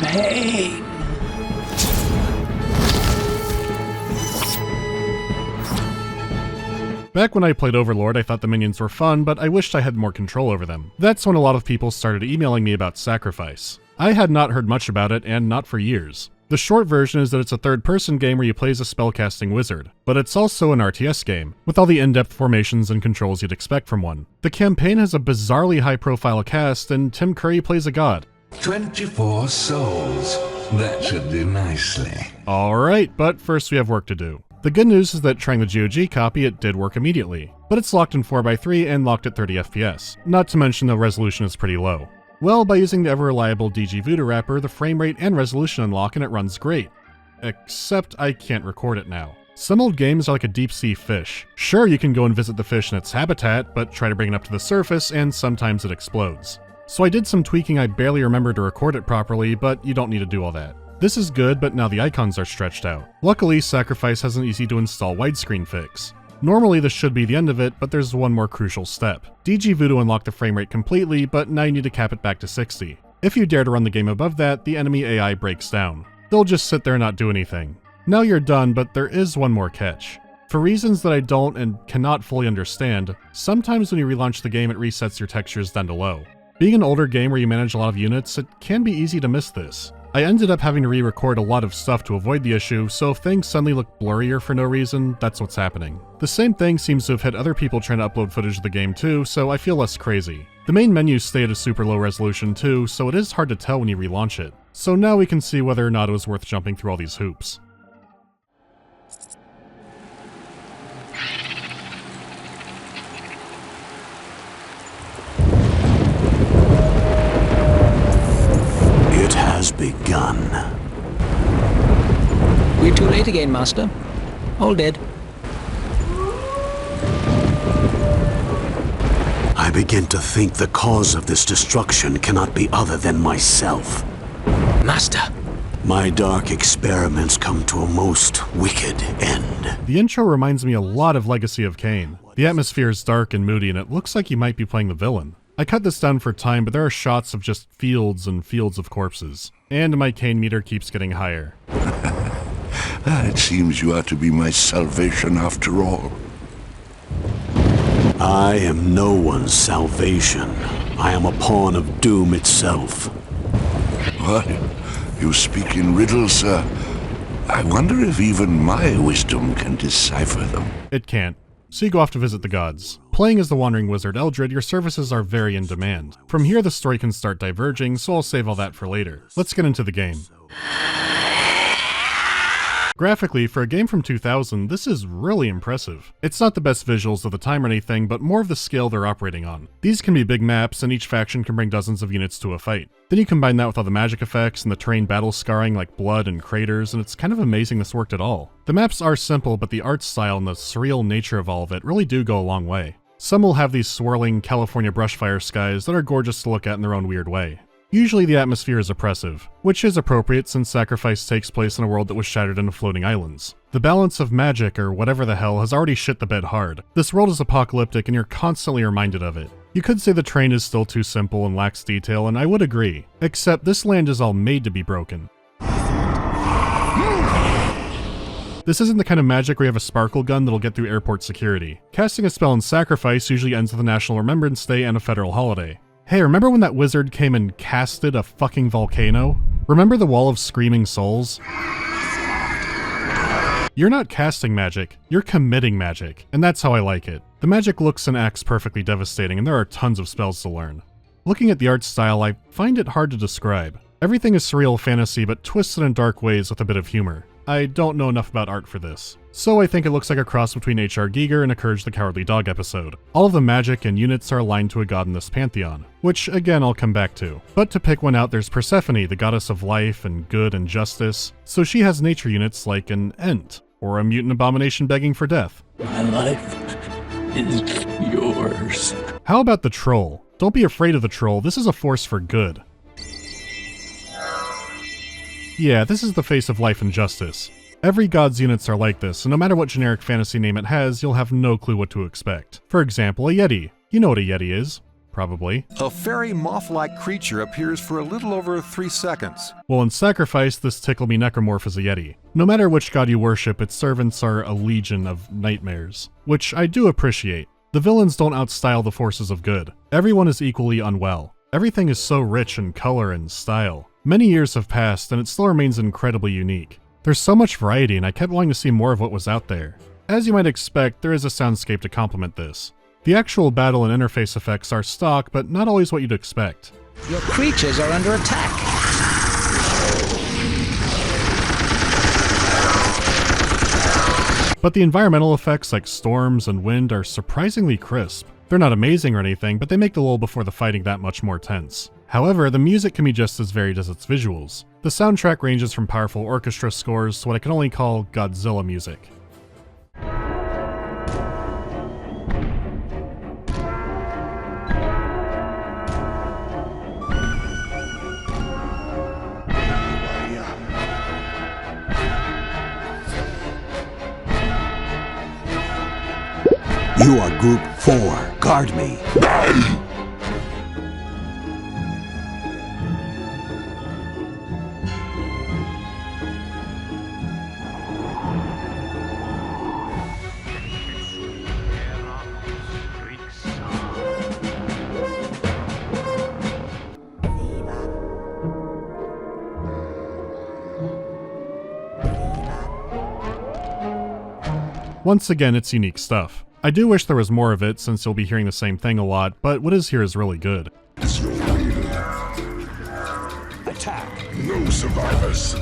pain. Back when I played Overlord, I thought the minions were fun, but I wished I had more control over them. That's when a lot of people started emailing me about Sacrifice. I had not heard much about it, and not for years. The short version is that it's a third-person game where you play as a spellcasting wizard, but it's also an RTS game, with all the in-depth formations and controls you'd expect from one. The campaign has a bizarrely high-profile cast, and Tim Curry plays a god. 24 souls. That should do nicely. Alright, but first we have work to do. The good news is that trying the GOG copy, it did work immediately, but it's locked in 4x3 and locked at 30 FPS, not to mention the resolution is pretty low. Well, by using the ever-reliable DG Voodoo wrapper, the frame rate and resolution unlock and it runs great. Except I can't record it now. Some old games are like a deep-sea fish. Sure, you can go and visit the fish in its habitat, but try to bring it up to the surface and sometimes it explodes. So I did some tweaking. I barely remember to record it properly, but you don't need to do all that. This is good, but now the icons are stretched out. Luckily, Sacrifice has an easy to install widescreen fix. Normally this should be the end of it, but there's one more crucial step. DG Voodoo unlocked the frame rate completely, but now you need to cap it back to 60. If you dare to run the game above that, the enemy AI breaks down. They'll just sit there and not do anything. Now you're done, but there is one more catch. For reasons that I don't and cannot fully understand, sometimes when you relaunch the game it resets your textures down to low. Being an older game where you manage a lot of units, it can be easy to miss this. I ended up having to re-record a lot of stuff to avoid the issue, so if things suddenly look blurrier for no reason, that's what's happening. The same thing seems to have hit other people trying to upload footage of the game too, so I feel less crazy. The main menus stay at a super low resolution too, so it is hard to tell when you relaunch it. So now we can see whether or not it was worth jumping through all these hoops. Has begun. We're too late again, Master. All dead. I begin to think the cause of this destruction cannot be other than myself. Master! My dark experiments come to a most wicked end. The intro reminds me a lot of Legacy of Kain. The atmosphere is dark and moody, and it looks like you might be playing the villain. I cut this down for time, but there are shots of just fields and fields of corpses. And my Kain meter keeps getting higher. It seems you are to be my salvation after all. I am no one's salvation. I am a pawn of doom itself. What? You speak in riddles, sir. I wonder if even my wisdom can decipher them. It can't. So you go off to visit the gods. Playing as the Wandering Wizard Eldred, your services are very in demand. From here the story can start diverging, so I'll save all that for later. Let's get into the game. Graphically, for a game from 2000, this is really impressive. It's not the best visuals of the time or anything, but more of the scale they're operating on. These can be big maps, and each faction can bring dozens of units to a fight. Then you combine that with all the magic effects and the terrain battle scarring like blood and craters, and it's kind of amazing this worked at all. The maps are simple, but the art style and the surreal nature of all of it really do go a long way. Some will have these swirling California brushfire skies that are gorgeous to look at in their own weird way. Usually the atmosphere is oppressive, which is appropriate since Sacrifice takes place in a world that was shattered into floating islands. The balance of magic, or whatever the hell, has already shit the bed hard. This world is apocalyptic and you're constantly reminded of it. You could say the terrain is still too simple and lacks detail, and I would agree. Except this land is all made to be broken. This isn't the kind of magic where you have a sparkle gun that'll get through airport security. Casting a spell in Sacrifice usually ends with a National Remembrance Day and a federal holiday. Hey, remember when that wizard came and casted a fucking volcano? Remember the Wall of Screaming Souls? You're not casting magic, you're committing magic, and that's how I like it. The magic looks and acts perfectly devastating, and there are tons of spells to learn. Looking at the art style, I find it hard to describe. Everything is surreal fantasy, but twisted in dark ways with a bit of humor. I don't know enough about art for this. So I think it looks like a cross between H.R. Giger and a Courage the Cowardly Dog episode. All of the magic and units are aligned to a god in this pantheon, which again I'll come back to. But to pick one out, there's Persephone, the goddess of life and good and justice. So she has nature units like an Ent, or a mutant abomination begging for death. My life is yours. How about the Troll? Don't be afraid of the Troll, this is a force for good. Yeah, this is the face of life and justice. Every god's units are like this, and no matter what generic fantasy name it has, you'll have no clue what to expect. For example, a Yeti. You know what a Yeti is. Probably. A fairy moth-like creature appears for a little over 3 seconds. Well, in Sacrifice, this tickle-me necromorph is a yeti. No matter which god you worship, its servants are a legion of nightmares, which I do appreciate. The villains don't outstyle the forces of good. Everyone is equally unwell. Everything is so rich in color and style. Many years have passed, and it still remains incredibly unique. There's so much variety, and I kept wanting to see more of what was out there. As you might expect, there is a soundscape to complement this. The actual battle and interface effects are stock, but not always what you'd expect. Your creatures are under attack. But the environmental effects like storms and wind are surprisingly crisp. They're not amazing or anything, but they make the lull before the fighting that much more tense. However, the music can be just as varied as its visuals. The soundtrack ranges from powerful orchestra scores to what I can only call Godzilla music. You are Group 4. Guard me. Once again, it's unique stuff. I do wish there was more of it, since you'll be hearing the same thing a lot, but what is here is really good. Attack! No survivors!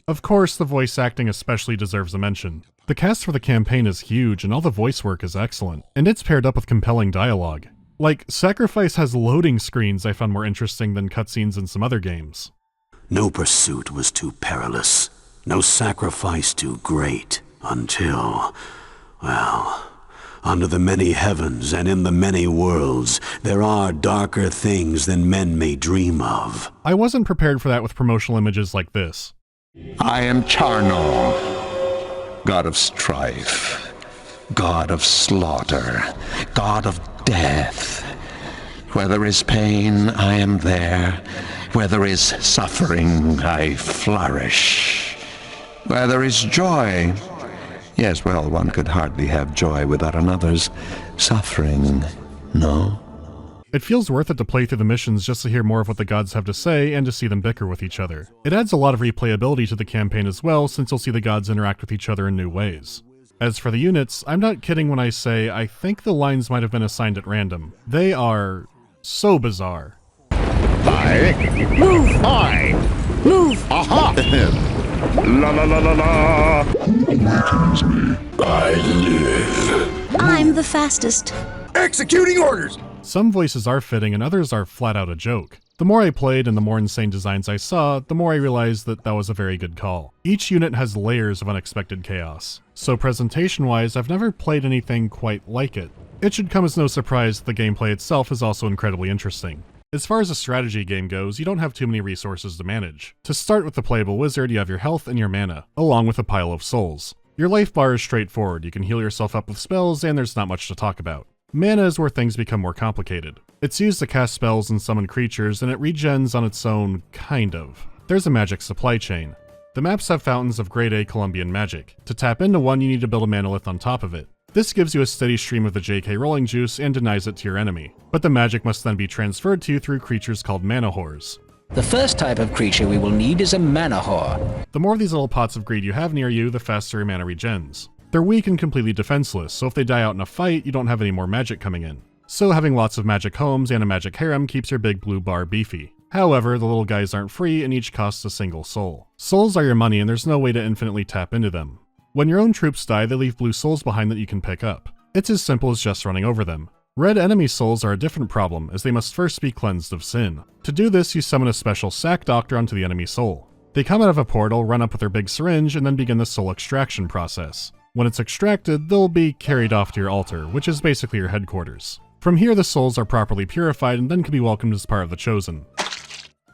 Of course, the voice acting especially deserves a mention. The cast for the campaign is huge, and all the voice work is excellent, and it's paired up with compelling dialogue. Like, Sacrifice has loading screens I found more interesting than cutscenes in some other games. No pursuit was too perilous, no sacrifice too great, until... well, under the many heavens and in the many worlds, there are darker things than men may dream of. I wasn't prepared for that with promotional images like this. I am Charno, god of strife, god of slaughter, god of death. Where there is pain, I am there. Where there is suffering, I flourish. Where there is joy, yes, well, one could hardly have joy without another's suffering, no? It feels worth it to play through the missions just to hear more of what the gods have to say and to see them bicker with each other. It adds a lot of replayability to the campaign as well, since you'll see the gods interact with each other in new ways. As for the units, I'm not kidding when I say I think the lines might have been assigned at random. They are so bizarre. Move! Move! Aha! La la la la la! I live. I'm the fastest. Executing orders! Some voices are fitting and others are flat out a joke. The more I played and the more insane designs I saw, the more I realized that that was a very good call. Each unit has layers of unexpected chaos. So presentation-wise, I've never played anything quite like it. It should come as no surprise that the gameplay itself is also incredibly interesting. As far as a strategy game goes, you don't have too many resources to manage. To start with the playable wizard, you have your health and your mana, along with a pile of souls. Your life bar is straightforward, you can heal yourself up with spells, and there's not much to talk about. Mana is where things become more complicated. It's used to cast spells and summon creatures, and it regens on its own, kind of. There's a magic supply chain. The maps have fountains of grade A Colombian magic. To tap into one, you need to build a manolith on top of it. This gives you a steady stream of the JK rolling juice and denies it to your enemy, but the magic must then be transferred to you through creatures called mana whores. The first type of creature we will need is a mana whore. The more of these little pots of greed you have near you, the faster your mana regens. They're weak and completely defenseless, so if they die out in a fight, you don't have any more magic coming in. So having lots of magic homes and a magic harem keeps your big blue bar beefy. However, the little guys aren't free and each costs a single soul. Souls are your money and there's no way to infinitely tap into them. When your own troops die, they leave blue souls behind that you can pick up. It's as simple as just running over them. Red enemy souls are a different problem, as they must first be cleansed of sin. To do this, you summon a special sack doctor onto the enemy soul. They come out of a portal, run up with their big syringe, and then begin the soul extraction process. When it's extracted, they'll be carried off to your altar, which is basically your headquarters. From here, the souls are properly purified and then can be welcomed as part of the Chosen.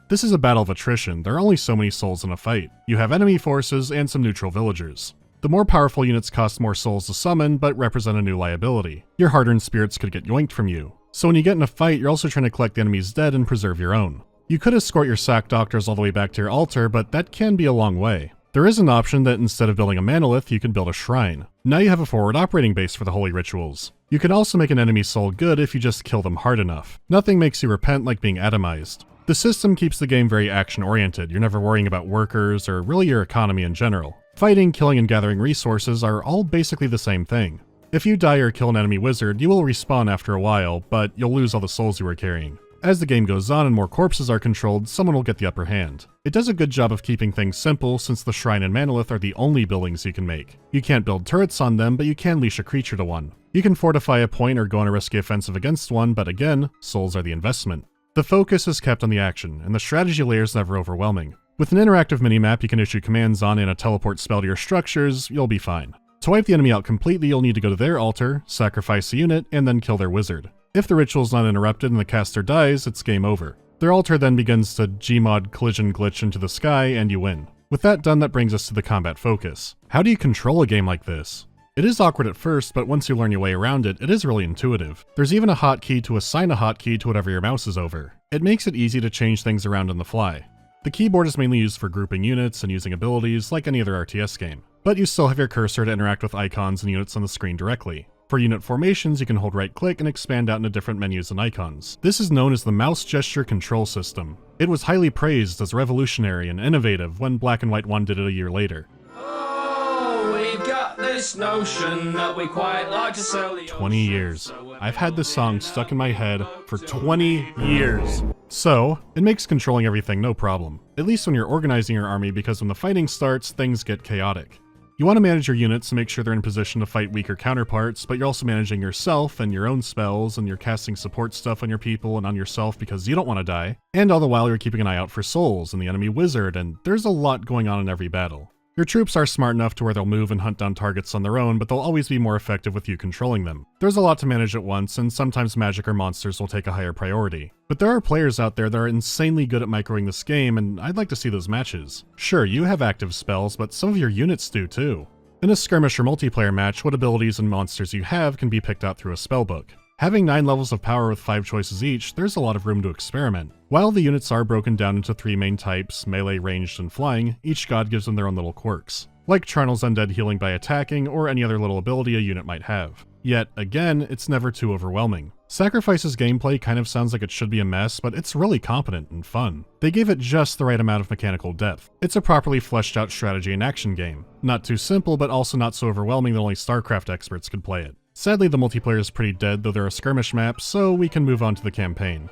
This is a battle of attrition, there are only so many souls in a fight. You have enemy forces and some neutral villagers. The more powerful units cost more souls to summon, but represent a new liability. Your hard-earned spirits could get yoinked from you. So when you get in a fight, you're also trying to collect the enemy's dead and preserve your own. You could escort your sack doctors all the way back to your altar, but that can be a long way. There is an option that instead of building a manolith, you can build a shrine. Now you have a forward operating base for the holy rituals. You can also make an enemy's soul good if you just kill them hard enough. Nothing makes you repent like being atomized. The system keeps the game very action-oriented. You're never worrying about workers or really your economy in general. Fighting, killing, and gathering resources are all basically the same thing. If you die or kill an enemy wizard, you will respawn after a while, but you'll lose all the souls you were carrying. As the game goes on and more corpses are controlled, someone will get the upper hand. It does a good job of keeping things simple, since the shrine and manolith are the only buildings you can make. You can't build turrets on them, but you can leash a creature to one. You can fortify a point or go on a risky offensive against one, but again, souls are the investment. The focus is kept on the action, and the strategy layer is never overwhelming. With an interactive minimap you can issue commands on and a teleport spell to your structures, you'll be fine. To wipe the enemy out completely, you'll need to go to their altar, sacrifice a unit, and then kill their wizard. If the ritual is not interrupted and the caster dies, it's game over. Their altar then begins to Gmod collision glitch into the sky, and you win. With that done, that brings us to the combat focus. How do you control a game like this? It is awkward at first, but once you learn your way around it, it is really intuitive. There's even a hotkey to assign a hotkey to whatever your mouse is over. It makes it easy to change things around on the fly. The keyboard is mainly used for grouping units and using abilities like any other RTS game, but you still have your cursor to interact with icons and units on the screen directly. For unit formations, you can hold right-click and expand out into different menus and icons. This is known as the mouse gesture control system. It was highly praised as revolutionary and innovative when Black and White 1 did it a year later. We've got this notion that we quite like to sell the 20 years. I've had this song stuck in my head for 20 years. So, it makes controlling everything no problem. At least when you're organizing your army, because when the fighting starts, things get chaotic. You want to manage your units to make sure they're in position to fight weaker counterparts, but you're also managing yourself and your own spells, and you're casting support stuff on your people and on yourself because you don't want to die. And all the while you're keeping an eye out for souls and the enemy wizard, and there's a lot going on in every battle. Your troops are smart enough to where they'll move and hunt down targets on their own, but they'll always be more effective with you controlling them. There's a lot to manage at once, and sometimes magic or monsters will take a higher priority. But there are players out there that are insanely good at microing this game, and I'd like to see those matches. Sure, you have active spells, but some of your units do too. In a skirmish or multiplayer match, what abilities and monsters you have can be picked out through a spellbook. Having 9 levels of power with 5 choices each, there's a lot of room to experiment. While the units are broken down into 3 main types, melee, ranged, and flying, each god gives them their own little quirks, like Charnel's undead healing by attacking, or any other little ability a unit might have. Yet, again, it's never too overwhelming. Sacrifice's gameplay kind of sounds like it should be a mess, but it's really competent and fun. They gave it just the right amount of mechanical depth. It's a properly fleshed out strategy and action game. Not too simple, but also not so overwhelming that only StarCraft experts could play it. Sadly, the multiplayer is pretty dead, though there are skirmish maps, so we can move on to the campaign.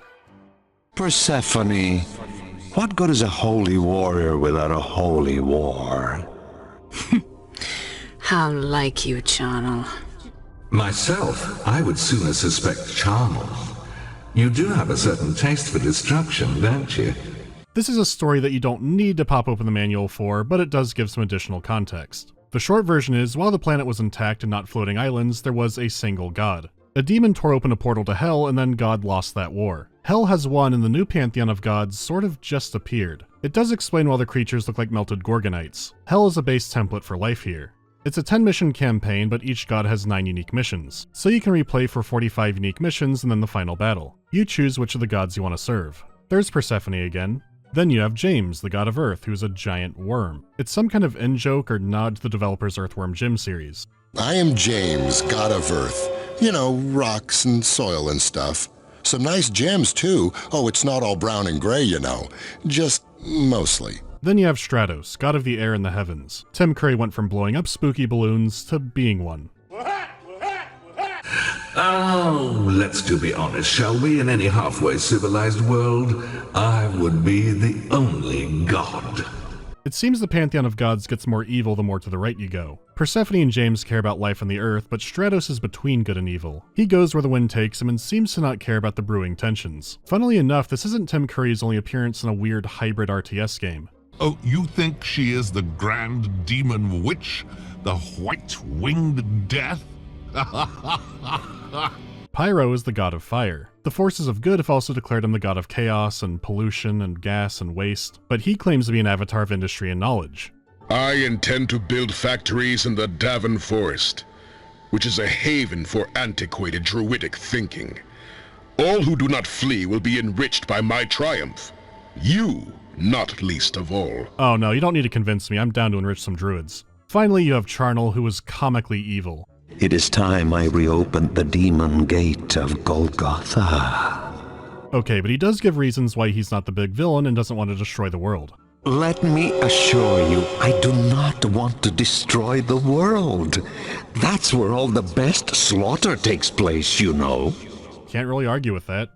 Persephone, what good is a holy warrior without a holy war? How like you, Charnel. Myself, I would sooner suspect Charnel. You do have a certain taste for destruction, don't you? This is a story that you don't need to pop open the manual for, but it does give some additional context. The short version is, while the planet was intact and not floating islands, there was a single god. A demon tore open a portal to Hell, and then God lost that war. Hell has won, and the new pantheon of gods sort of just appeared. It does explain why the creatures look like melted Gorgonites. Hell is a base template for life here. It's a 10-mission campaign, but each god has 9 unique missions, so you can replay for 45 unique missions and then the final battle. You choose which of the gods you want to serve. There's Persephone again. Then you have James, the god of Earth, who's a giant worm. It's some kind of in-joke or nod to the developer's Earthworm Jim series. I am James, god of Earth. You know, rocks and soil and stuff. Some nice gems, too. Oh, it's not all brown and gray, you know. Just mostly. Then you have Stratos, god of the air and the heavens. Tim Curry went from blowing up spooky balloons to being one. Oh, let's do be honest, shall we? In any halfway civilized world, I would be the only god. It seems the pantheon of gods gets more evil the more to the right you go. Persephone and James care about life on the earth, but Stratos is between good and evil. He goes where the wind takes him and seems to not care about the brewing tensions. Funnily enough, this isn't Tim Curry's only appearance in a weird hybrid RTS game. Oh, you think she is the grand demon witch? The white-winged death? Pyro is the god of fire. The forces of good have also declared him the god of chaos and pollution and gas and waste, but he claims to be an avatar of industry and knowledge. I intend to build factories in the Davin Forest, which is a haven for antiquated druidic thinking. All who do not flee will be enriched by my triumph. You, not least of all. Oh no, you don't need to convince me. I'm down to enrich some druids. Finally, you have Charnel, who is comically evil. It is time I reopened the demon gate of Golgotha. Okay, but he does give reasons why he's not the big villain and doesn't want to destroy the world. Let me assure you, I do not want to destroy the world. That's where all the best slaughter takes place, you know. Can't really argue with that.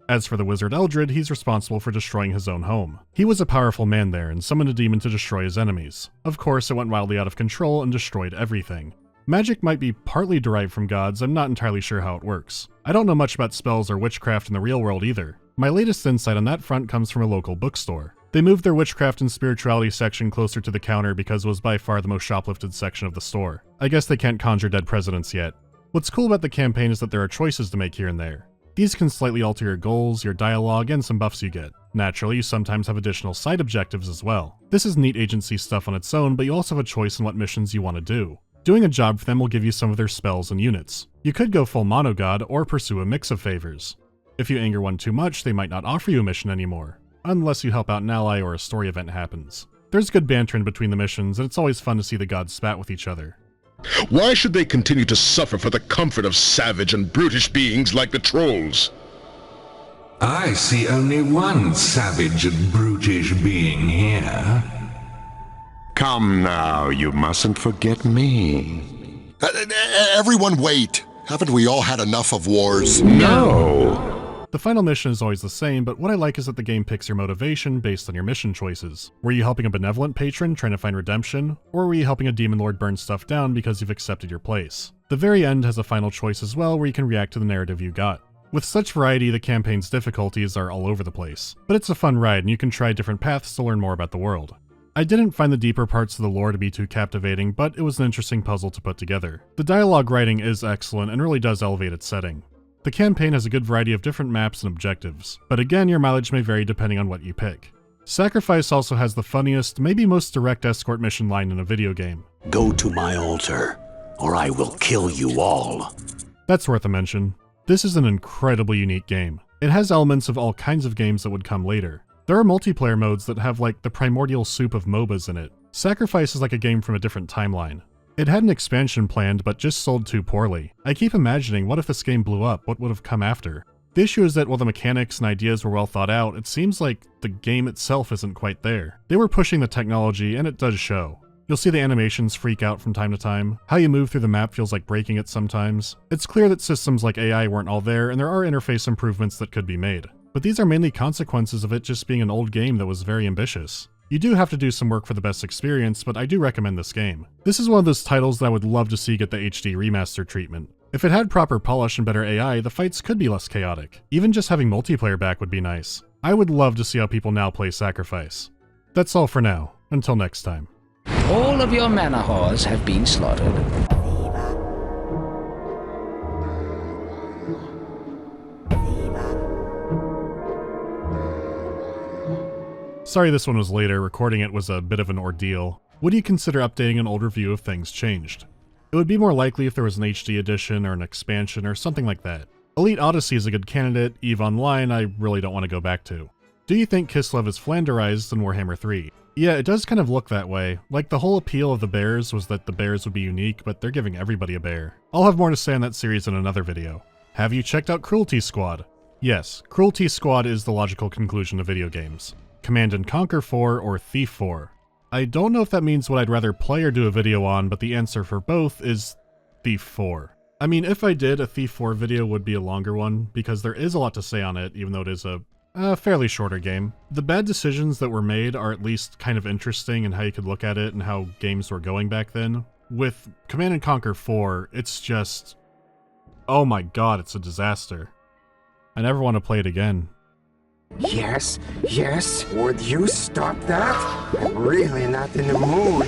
As for the wizard Eldred, he's responsible for destroying his own home. He was a powerful man there and summoned a demon to destroy his enemies. Of course, it went wildly out of control and destroyed everything. Magic might be partly derived from gods, I'm not entirely sure how it works. I don't know much about spells or witchcraft in the real world either. My latest insight on that front comes from a local bookstore. They moved their witchcraft and spirituality section closer to the counter because it was by far the most shoplifted section of the store. I guess they can't conjure dead presidents yet. What's cool about the campaign is that there are choices to make here and there. These can slightly alter your goals, your dialogue, and some buffs you get. Naturally, you sometimes have additional side objectives as well. This is neat agency stuff on its own, but you also have a choice in what missions you want to do. Doing a job for them will give you some of their spells and units. You could go full monogod or pursue a mix of favors. If you anger one too much, they might not offer you a mission anymore, unless you help out an ally or a story event happens. There's good banter in between the missions, and it's always fun to see the gods spat with each other. Why should they continue to suffer for the comfort of savage and brutish beings like the trolls? I see only one savage and brutish being here. Come now, you mustn't forget me. Everyone wait! Haven't we all had enough of wars? No! The final mission is always the same, but what I like is that the game picks your motivation based on your mission choices. Were you helping a benevolent patron trying to find redemption, or were you helping a demon lord burn stuff down because you've accepted your place? The very end has a final choice as well where you can react to the narrative you got. With such variety, the campaign's difficulties are all over the place. But it's a fun ride and you can try different paths to learn more about the world. I didn't find the deeper parts of the lore to be too captivating, but it was an interesting puzzle to put together. The dialogue writing is excellent and really does elevate its setting. The campaign has a good variety of different maps and objectives, but again your mileage may vary depending on what you pick. Sacrifice also has the funniest, maybe most direct escort mission line in a video game. Go to my altar, or I will kill you all. That's worth a mention. This is an incredibly unique game. It has elements of all kinds of games that would come later. There are multiplayer modes that have like the primordial soup of MOBAs in it. Sacrifice is like a game from a different timeline. It had an expansion planned, but just sold too poorly. I keep imagining, what if this game blew up? What would have come after? The issue is that while the mechanics and ideas were well thought out, it seems like the game itself isn't quite there. They were pushing the technology, and it does show. You'll see the animations freak out from time to time. How you move through the map feels like breaking it sometimes. It's clear that systems like AI weren't all there, and there are interface improvements that could be made. But these are mainly consequences of it just being an old game that was very ambitious. You do have to do some work for the best experience, but I do recommend this game. This is one of those titles that I would love to see get the HD remaster treatment. If it had proper polish and better AI, the fights could be less chaotic. Even just having multiplayer back would be nice. I would love to see how people now play Sacrifice. That's all for now. Until next time. All of your mana whores have been slaughtered. Sorry this one was later, recording it was a bit of an ordeal. Would you consider updating an old review if things changed? It would be more likely if there was an HD edition or an expansion or something like that. Elite Odyssey is a good candidate, EVE Online I really don't want to go back to. Do you think Kislev is Flanderized in Warhammer 3? Yeah, it does kind of look that way. Like, the whole appeal of the bears was that the bears would be unique, but they're giving everybody a bear. I'll have more to say on that series in another video. Have you checked out Cruelty Squad? Yes, Cruelty Squad is the logical conclusion of video games. Command & Conquer 4 or Thief 4. I don't know if that means what I'd rather play or do a video on, but the answer for both is Thief 4. I mean, if I did, a Thief 4 video would be a longer one, because there is a lot to say on it, even though it is a fairly shorter game. The bad decisions that were made are at least kind of interesting in how you could look at it and how games were going back then. With Command & Conquer 4, it's just... oh my god, it's a disaster. I never want to play it again. Yes, would you stop that? I'm really not in the mood.